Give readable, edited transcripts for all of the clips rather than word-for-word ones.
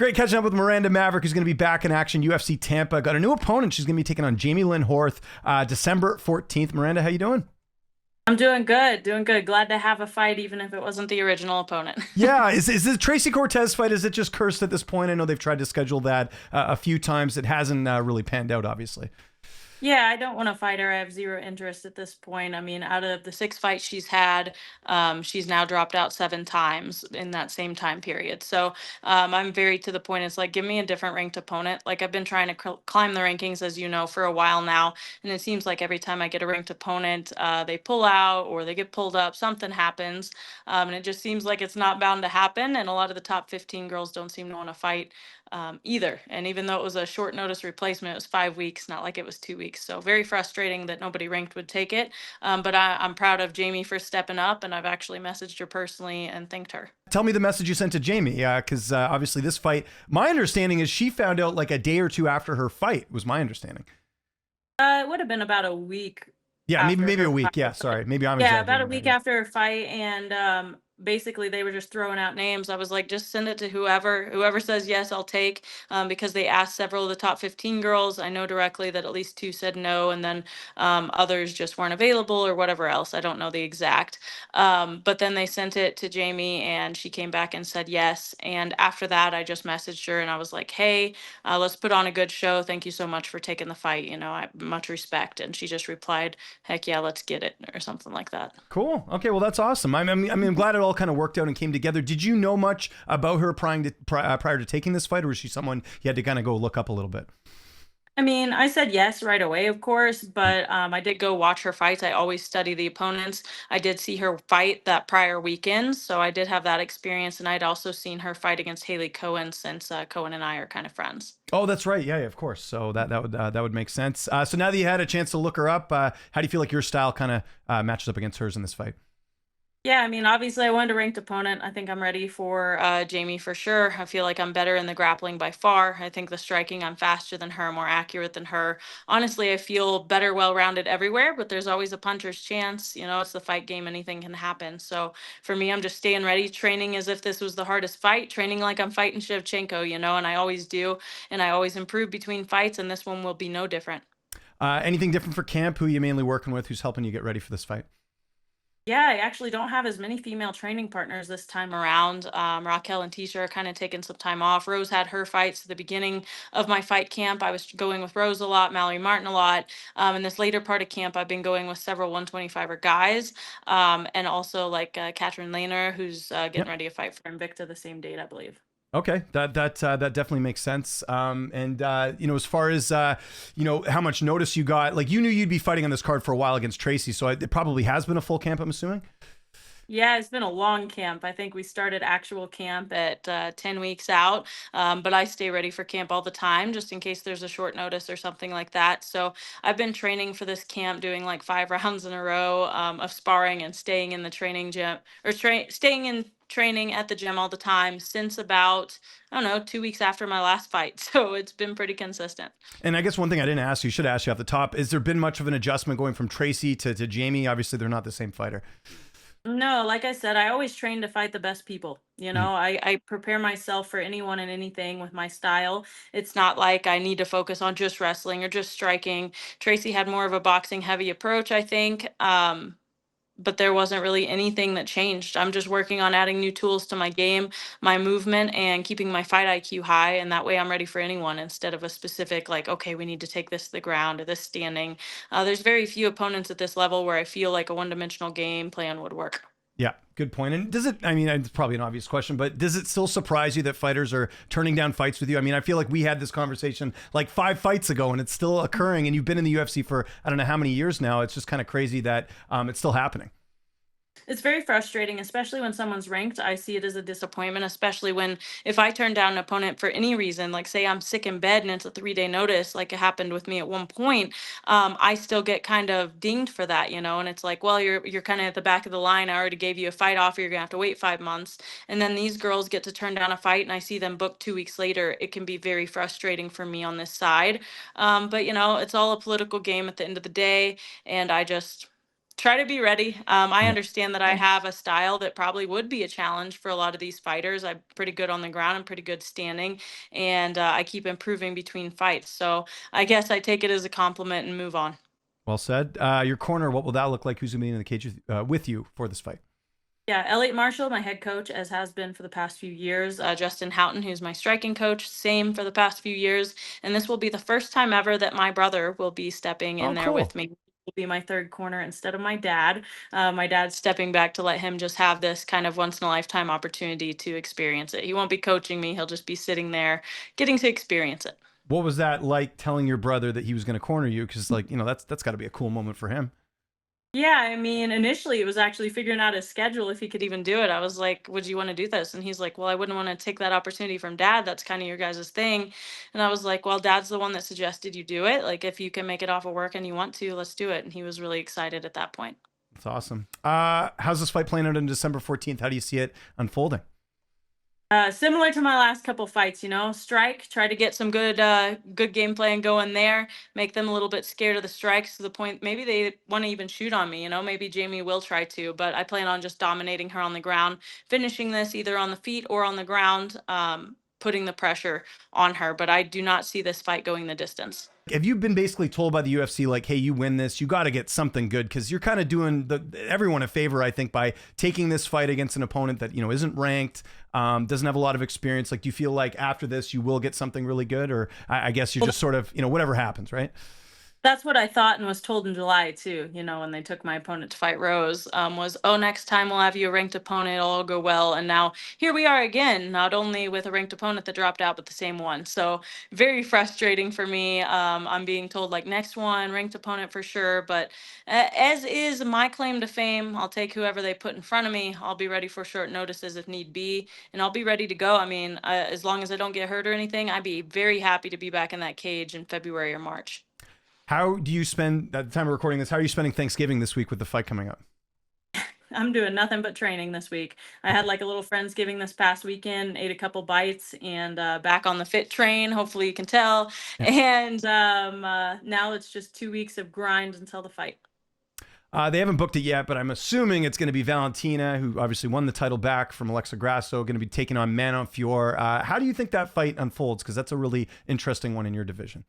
Great catching up with Miranda Maverick, who's going to be back in action. UFC Tampa got a new opponent. She's going to be taking on Jamey-Lyn Horth, December 14th. Miranda, how you doing? I'm doing good, doing good. Glad to have a fight, even if it wasn't the original opponent. Yeah, is the Tracy Cortez fight, is it just cursed at this point? I know they've tried to schedule that a few times. It hasn't really panned out, obviously. Yeah, I don't want to fight her. I have zero interest at this point. I mean, out of the 6 fights she's had, she's now dropped out 7 times in that same time period. So I'm very to the point. It's like, give me a different ranked opponent. Like, I've been trying to climb the rankings, as you know, for a while now. And it seems like every time I get a ranked opponent, they pull out or they get pulled up, something happens. And it just seems like it's not bound to happen. And a lot of the top 15 girls don't seem to want to fight either. And even though it was a short notice replacement, it was 5 weeks, not like it was 2 weeks. So very frustrating that nobody ranked would take it. But I'm proud of Jamie for stepping up, and I've actually messaged her personally and thanked her. Tell me the message you sent to Jamie, because obviously this fight, my understanding is she found out like a day or two after her fight, was my understanding. It would have been about a week. Yeah, maybe After a her week. fight. Yeah, sorry. Maybe I'm Yeah, about a exaggerating. week Maybe. after her fight, and basically they were just throwing out names. I was like, just send it to whoever says yes, I'll take. Because they asked several of the top 15 girls. I know directly that at least 2 said no, and then others just weren't available or whatever else. I don't know the exact. But then they sent it to Jamie, and she came back and said yes. And after that, I just messaged her and I was like, hey, let's put on a good show. Thank you so much for taking the fight. I much respect. And she just replied, heck yeah, let's get it, or something like that. Cool. Okay, well, that's awesome. I'm glad it all kind of worked out and came together. Did you know much about her prior to taking this fight, or was she someone you had to kind of go look up a little bit? I mean, I said yes right away, of course, but I did go watch her fights. I always study the opponents. I did see her fight that prior weekend, so I did have that experience, and I'd also seen her fight against Haley Cohen, since Cohen and I are kind of friends. Oh, that's right. Yeah, of course. So that would make sense. So now that you had a chance to look her up, how do you feel like your style kind of matches up against hers in this fight? Yeah, I mean, obviously, I wanted a ranked opponent. I think I'm ready for Jamie for sure. I feel like I'm better in the grappling by far. I think the striking, I'm faster than her, more accurate than her. Honestly, I feel better, well-rounded everywhere, but there's always a puncher's chance. It's the fight game, anything can happen. So for me, I'm just staying ready, training as if this was the hardest fight, training like I'm fighting Shevchenko, and I always do, and I always improve between fights, and this one will be no different. Anything different for camp? Who are you mainly working with? Who's helping you get ready for this fight? Yeah, I actually don't have as many female training partners this time around. Raquel and Tisha are kind of taking some time off. Rose had her fights at the beginning of my fight camp. I was going with Rose a lot, Mallory Martin a lot. In this later part of camp, I've been going with several 125er guys, and also like Katherine Lehner, who's getting Yep. ready to fight for Invicta the same date, I believe. Okay, that definitely makes sense. And as far as how much notice you got, like you knew you'd be fighting on this card for a while against Tracy, so it probably has been a full camp, I'm assuming. Yeah, it's been a long camp. I think we started actual camp at 10 weeks out, but I stay ready for camp all the time just in case there's a short notice or something like that. So I've been training for this camp, doing like 5 rounds in a row of sparring and staying in the training gym, or staying in training at the gym all the time since about, I don't know, 2 weeks after my last fight. So it's been pretty consistent. And I guess one thing I didn't ask you, should ask you off the top, is there been much of an adjustment going from Tracy to Jamie? Obviously, they're not the same fighter. No, like I said, I always train to fight the best people. Mhm. I prepare myself for anyone and anything with my style. It's not like I need to focus on just wrestling or just striking. Tracy had more of a boxing heavy approach, I think. But there wasn't really anything that changed. I'm just working on adding new tools to my game, my movement, and keeping my fight IQ high. And that way I'm ready for anyone instead of a specific, like, okay, we need to take this to the ground or this standing. There's very few opponents at this level where I feel like a one-dimensional game plan would work. Yeah, good point. And does it, I mean, it's probably an obvious question, but does it still surprise you that fighters are turning down fights with you? I mean, I feel like we had this conversation like 5 fights ago and it's still occurring, and you've been in the UFC for, I don't know how many years now. It's just kind of crazy that it's still happening. It's very frustrating, especially when someone's ranked. I see it as a disappointment, especially when if I turn down an opponent for any reason, like say I'm sick in bed and it's a 3-day notice, like it happened with me at one point, I still get kind of dinged for that, and it's like, well, you're kind of at the back of the line. I already gave you a fight offer. You're gonna have to wait 5 months, and then these girls get to turn down a fight, and I see them booked 2 weeks later. It can be very frustrating for me on this side, but it's all a political game at the end of the day, and I just try to be ready. I understand that I have a style that probably would be a challenge for a lot of these fighters. I'm pretty good on the ground. I'm pretty good standing, and I keep improving between fights. So I guess I take it as a compliment and move on. Well said. Your corner, what will that look like? Who's going to be in the cage with you for this fight? Yeah, Elliot Marshall, my head coach, as has been for the past few years. Justin Houghton, who's my striking coach, same for the past few years. And this will be the first time ever that my brother will be stepping in Oh, there cool. with me. Will be my third corner instead of my dad. My dad's stepping back to let him just have this kind of once in a lifetime opportunity to experience it. He won't be coaching me. He'll just be sitting there getting to experience it. What was that like telling your brother that he was going to corner you? Because like, that's got to be a cool moment for him. Yeah, I mean, initially it was actually figuring out his schedule if he could even do it. I was like, "Would you want to do this?" And he's like, "Well, I wouldn't want to take that opportunity from dad. That's kind of your guys' thing." And I was like, "Well, dad's the one that suggested you do it. Like, if you can make it off of work and you want to, let's do it." And he was really excited at that point. That's awesome. How's this fight playing out on December 14th? How do you see it unfolding? Similar to my last couple fights, strike, try to get some good game plan going there, make them a little bit scared of the strikes to the point maybe they want to even shoot on me. Maybe Jamie will try to, but I plan on just dominating her on the ground, finishing this either on the feet or on the ground, putting the pressure on her. But I do not see this fight going the distance. Have you been basically told by the UFC, like, hey, you win this, you got to get something good? Because you're kind of doing everyone a favor, I think, by taking this fight against an opponent that, isn't ranked, doesn't have a lot of experience. Like, do you feel like after this, you will get something really good? Or I guess you're just sort of, whatever happens, right? That's what I thought and was told in July too, when they took my opponent to fight Rose, was, oh, next time we'll have you a ranked opponent, it'll all go well. And now here we are again, not only with a ranked opponent that dropped out, but the same one. So very frustrating for me. I'm being told like next one, ranked opponent for sure. But as is my claim to fame, I'll take whoever they put in front of me. I'll be ready for short notices if need be, and I'll be ready to go. I mean, as long as I don't get hurt or anything, I'd be very happy to be back in that cage in February or March. How do you spend, at the time of recording this, how are you spending Thanksgiving this week with the fight coming up? I'm doing nothing but training this week. I had like a little Friendsgiving this past weekend, ate a couple bites, and back on the fit train. Hopefully you can tell. Yeah. And now it's just 2 weeks of grind until the fight. They haven't booked it yet, but I'm assuming it's going to be Valentina, who obviously won the title back from Alexa Grasso, going to be taking on Manon Fiorot. How do you think that fight unfolds? Because that's a really interesting one in your division.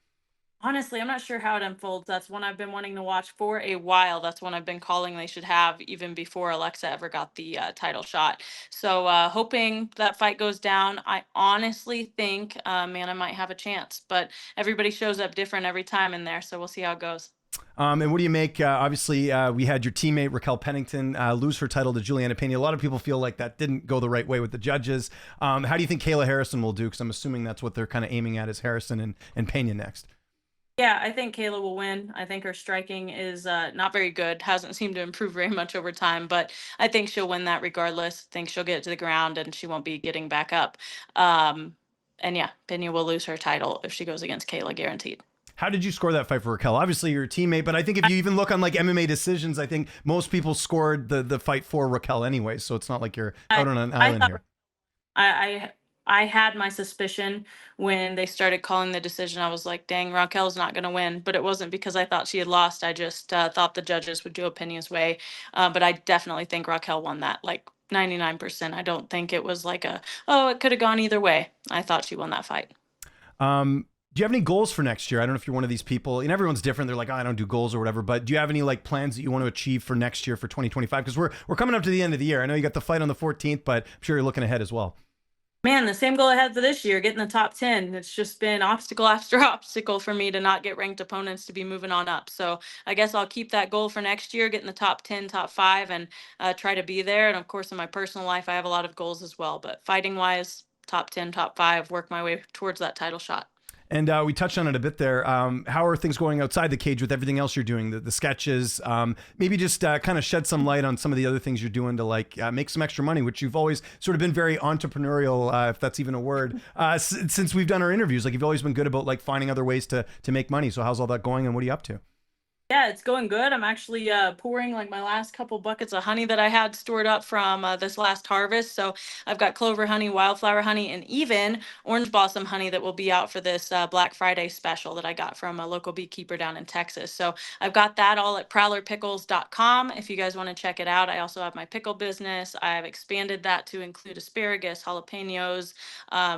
Honestly, I'm not sure how it unfolds. That's one I've been wanting to watch for a while. That's one I've been calling they should have even before Alexa ever got the title shot. So hoping that fight goes down. I honestly think Manon might have a chance, but everybody shows up different every time in there. So we'll see how it goes. And what do you make? Obviously, we had your teammate Raquel Pennington lose her title to Julianna Pena. A lot of people feel like that didn't go the right way with the judges. How do you think Kayla Harrison will do? Because I'm assuming that's what they're kind of aiming at, is Harrison and Pena next. Yeah, I think Kayla will win. I think her striking is not very good. Hasn't seemed to improve very much over time, but I think she'll win that regardless. I think she'll get it to the ground and she won't be getting back up. And yeah, Pena will lose her title if she goes against Kayla, guaranteed. How did you score that fight for Raquel? Obviously, you're a teammate, but I think if you even look on like MMA decisions, I think most people scored the fight for Raquel anyway, so it's not like you're out on an island here. I had my suspicion when they started calling the decision. I was like, dang, Raquel's not going to win. But it wasn't because I thought she had lost. I just thought the judges would do it Pena's way. But I definitely think Raquel won that, like 99%. I don't think it was like it could have gone either way. I thought she won that fight. Do you have any goals for next year? I don't know if you're one of these people, and everyone's different. They're like, oh, I don't do goals or whatever. But do you have any like plans that you want to achieve for next year, for 2025? Because we're coming up to the end of the year. I know you got the fight on the 14th, but I'm sure you're looking ahead as well. Man, the same goal I had for this year, getting the top 10. It's just been obstacle after obstacle for me to not get ranked opponents to be moving on up. So I guess I'll keep that goal for next year, getting the top 10, top 5, and try to be there. And of course, in my personal life, I have a lot of goals as well. But fighting wise, top 10, top 5, work my way towards that title shot. And we touched on it a bit there. How are things going outside the cage with everything else you're doing, the sketches? Maybe just kind of shed some light on some of the other things you're doing to like make some extra money, which you've always sort of been very entrepreneurial, if that's even a word, since we've done our interviews. Like you've always been good about like finding other ways to make money. So how's all that going and what are you up to? Yeah, it's going good. I'm actually pouring like my last couple buckets of honey that I had stored up from this last harvest. So I've got clover honey, wildflower honey, and even orange blossom honey that will be out for this Black Friday special that I got from a local beekeeper down in Texas. So I've got that all at prowlerpickles.com if you guys want to check it out. I also have my pickle business. I've expanded that to include asparagus, jalapenos,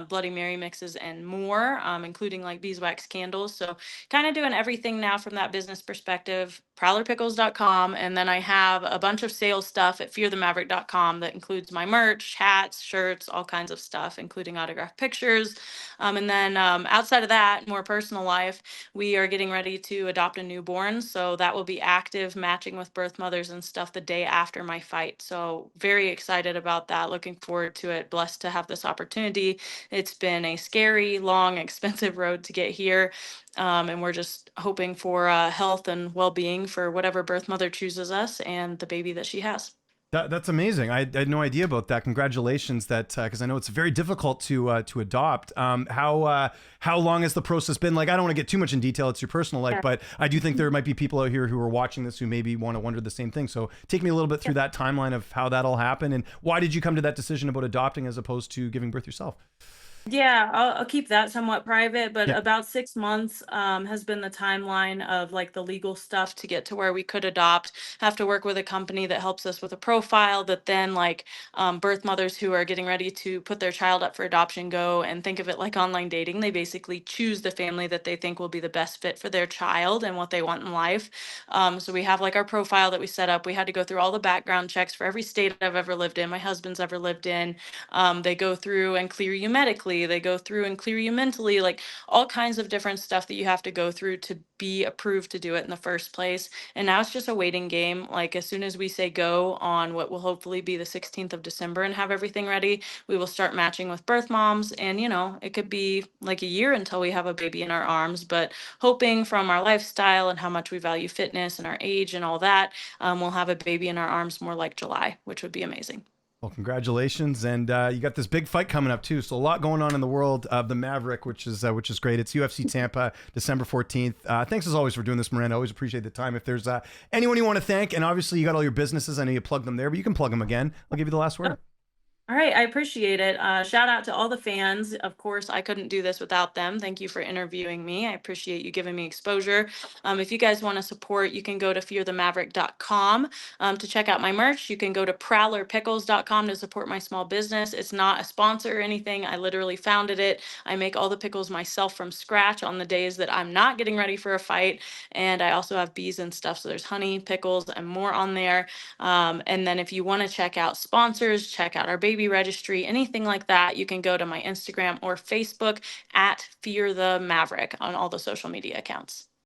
Bloody Mary mixes, and more, including like beeswax candles. So kind of doing everything now from that business perspective. Prowlerpickles.com. And then I have a bunch of sales stuff at fearthemaverick.com that includes my merch, hats, shirts, all kinds of stuff, including autographed pictures. And then outside of that, more personal life, we are getting ready to adopt a newborn. So that will be active, matching with birth mothers and stuff the day after my fight. So very excited about that. Looking forward to it. Blessed to have this opportunity. It's been a scary, long, expensive road to get here. And we're just hoping for health and well-being for whatever birth mother chooses us and the baby that she has. That's amazing. I had no idea about that. Congratulations, that because I know it's very difficult to adopt. How long has the process been? Like, I don't want to get too much in detail. It's your personal life, Yeah. but I do think there might be people out here who are watching this who maybe want to wonder the same thing. So take me a little bit through that timeline of how that all happened, and why did you come to that decision about adopting as opposed to giving birth yourself? Yeah, I'll keep that somewhat private, but Yeah. about 6 months has been the timeline of like the legal stuff to get to where we could adopt. Have to work with a company that helps us with a profile that then like birth mothers who are getting ready to put their child up for adoption go and think of it like online dating. They basically choose the family that they think will be the best fit for their child and what they want in life. So we have like our profile that we set up. We had to go through all the background checks for every state I've ever lived in, my husband's ever lived in. They go through and clear you medically. They go through and clear you mentally, like all kinds of different stuff that you have to go through to be approved to do it in the first place. And now it's just a waiting game. Like as soon as we say go on what will hopefully be the 16th of December and have everything ready, we will start matching with birth moms. And, you know, it could be like a year until we have a baby in our arms, but hoping from our lifestyle and how much we value fitness and our age and all that, we'll have a baby in our arms more like July, which would be amazing. Well, congratulations, and you got this big fight coming up too. So a lot going on in the world of the Maverick, which is great. It's UFC Tampa, December 14th. Thanks as always for doing this, Miranda. Always appreciate the time. If there's anyone you want to thank, and obviously you got all your businesses, I know you plug them there, but you can plug them again. I'll give you the last word. All right, I appreciate it. Shout out to all the fans. Of course, I couldn't do this without them. Thank you for interviewing me. I appreciate you giving me exposure. If you guys want to support, you can go to fearthemaverick.com to check out my merch. You can go to prowlerpickles.com to support my small business. It's not a sponsor or anything. I literally founded it. I make all the pickles myself from scratch on the days that I'm not getting ready for a fight. And I also have bees and stuff. So there's honey, pickles, and more on there. And then if you want to check out sponsors, check out our baby registry, anything like that, you can go to my Instagram or Facebook at Fear the Maverick on all the social media accounts.